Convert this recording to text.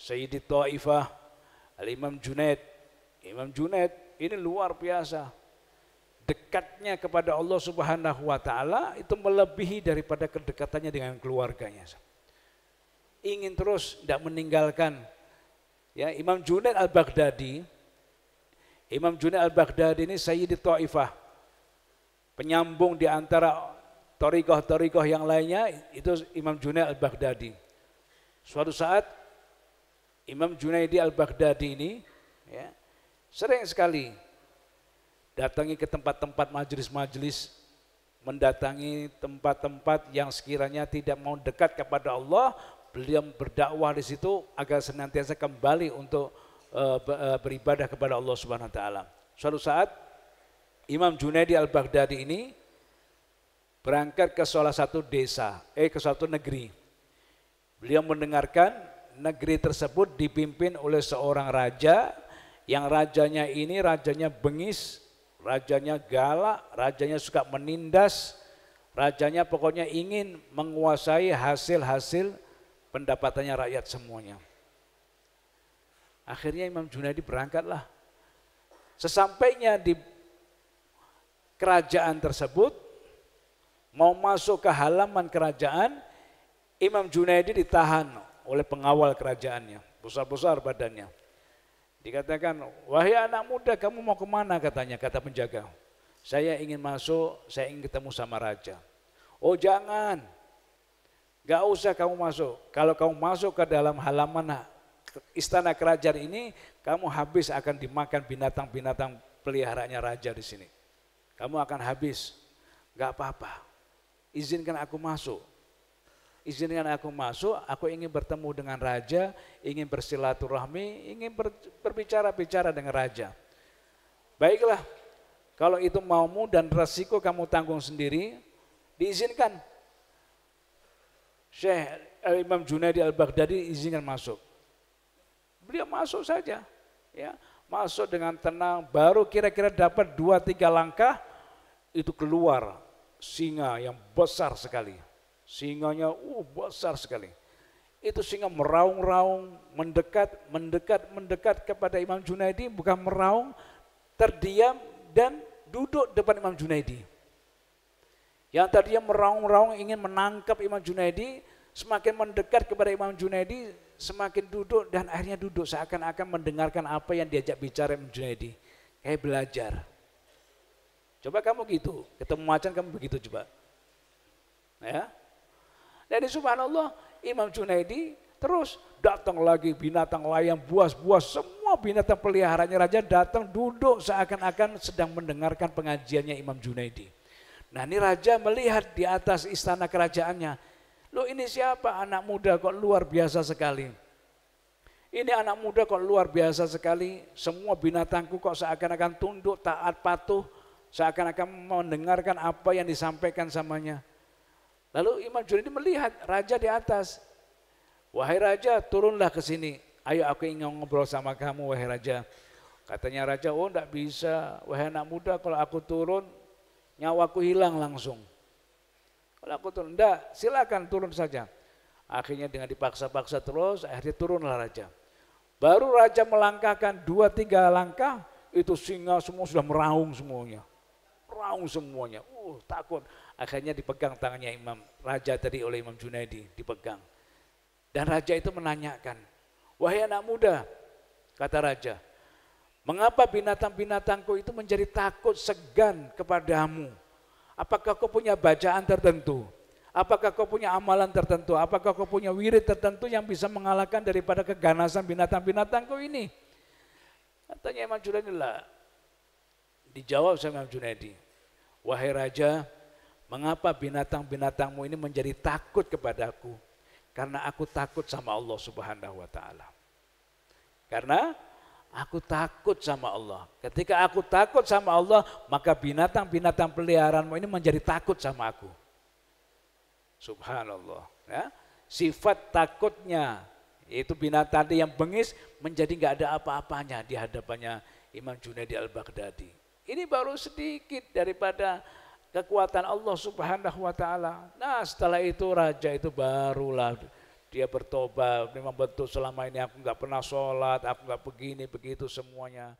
Sayyidi Taifah, Al-Imam Junaid. Imam Junaid ini luar biasa. Dekatnya kepada Allah Subhanahu wa taala itu melebihi daripada kedekatannya dengan keluarganya. Ingin terus tidak meninggalkan. Ya, Imam Junaid Al-Baghdadi. Imam Junaid Al-Baghdadi ini Sayyidi Taifah. Penyambung di antara thariqah-thariqah yang lainnya itu Imam Junaid Al-Baghdadi. Suatu saat Imam Junaidi Al-Baghdadi ini ya, sering sekali datangi ke tempat-tempat majelis-majelis, mendatangi tempat-tempat yang sekiranya tidak mau dekat kepada Allah, beliau berdakwah di situ agar senantiasa kembali untuk beribadah kepada Allah Subhanahu wa taala. Suatu saat Imam Junaidi Al-Baghdadi ini berangkat ke salah satu desa, ke suatu negeri. Beliau mendengarkan negeri tersebut dipimpin oleh seorang raja, yang rajanya ini rajanya bengis, rajanya galak, rajanya suka menindas, rajanya pokoknya ingin menguasai hasil-hasil pendapatannya rakyat semuanya. Akhirnya Imam Junaidi berangkatlah. Sesampainya di kerajaan tersebut, mau masuk ke halaman kerajaan, Imam Junaidi ditahan oleh pengawal kerajaannya, besar-besar badannya. Dikatakan, wahai anak muda, kamu mau kemana katanya, kata penjaga. Saya ingin masuk, saya ingin ketemu sama raja. Oh jangan, gak usah kamu masuk. Kalau kamu masuk ke dalam halaman istana kerajaan ini, kamu habis akan dimakan binatang-binatang peliharaannya raja di sini. Kamu akan habis, gak apa-apa. Izinkan aku masuk. Izinkan aku masuk, aku ingin bertemu dengan raja, ingin bersilaturahmi, ingin berbicara-bicara dengan raja. Baiklah, kalau itu maumu dan resiko kamu tanggung sendiri, diizinkan. Syekh Imam Junaidi Al-Baghdadi izinkan masuk. Beliau masuk saja, ya, masuk dengan tenang, baru kira-kira dapat 2-3 langkah, itu keluar singa yang besar sekali. Singanya besar sekali. Itu singa meraung-raung, mendekat kepada Imam Junaidi, bukan meraung, terdiam dan duduk depan Imam Junaidi. Yang tadinya meraung-raung ingin menangkap Imam Junaidi, semakin mendekat kepada Imam Junaidi, semakin duduk dan akhirnya duduk seakan-akan mendengarkan apa yang diajak bicara Imam Junaidi. Kayak belajar. Coba kamu gitu, ketemu macan kamu begitu coba. Ya. Jadi subhanallah, Imam Junaidi terus datang lagi binatang lain, buas-buas, semua binatang peliharaannya raja datang duduk seakan-akan sedang mendengarkan pengajiannya Imam Junaidi. Nah ini raja melihat di atas istana kerajaannya, loh ini siapa, anak muda kok luar biasa sekali. Ini anak muda kok luar biasa sekali, semua binatangku kok seakan-akan tunduk, taat, patuh, seakan-akan mendengarkan apa yang disampaikan samanya. Lalu Imam Junaidi melihat raja di atas. Wahai raja, turunlah ke sini. Ayo aku ingin ngobrol sama kamu, wahai raja. Katanya raja, oh enggak bisa. Wahai anak muda, kalau aku turun, nyawaku hilang langsung. Kalau aku turun, enggak, silakan turun saja. Akhirnya dengan dipaksa-paksa terus, akhirnya turunlah raja. Baru raja melangkahkan 2-3 langkah, itu singa semua sudah meraung semuanya. Meraung semuanya, takut. Akhirnya dipegang tangannya Imam Raja tadi oleh Imam Junaidi, dipegang. Dan raja itu menanyakan, wahai anak muda, kata raja, mengapa binatang-binatangku itu menjadi takut, segan kepadamu? Apakah kau punya bacaan tertentu? Apakah kau punya amalan tertentu? Apakah kau punya wirid tertentu yang bisa mengalahkan daripada keganasan binatang-binatangku ini? Katanya Imam Junaidi, lah. Dijawab sama Imam Junaidi, wahai raja, mengapa binatang-binatangmu ini menjadi takut kepadaku? Karena aku takut sama Allah Subhanahu wa taala. Karena aku takut sama Allah. Ketika aku takut sama Allah, maka binatang-binatang peliharaanmu ini menjadi takut sama aku. Subhanallah. Ya. Sifat takutnya, yaitu binatang tadi yang bengis, menjadi nggak ada apa-apanya di hadapannya Imam Junaidi Al-Baghdadi. Ini baru sedikit daripada kekuatan Allah Subhanahu wa taala. Nah, setelah itu raja itu barulah dia bertobat, memang betul selama ini aku nggak pernah sholat, aku nggak begini begitu semuanya.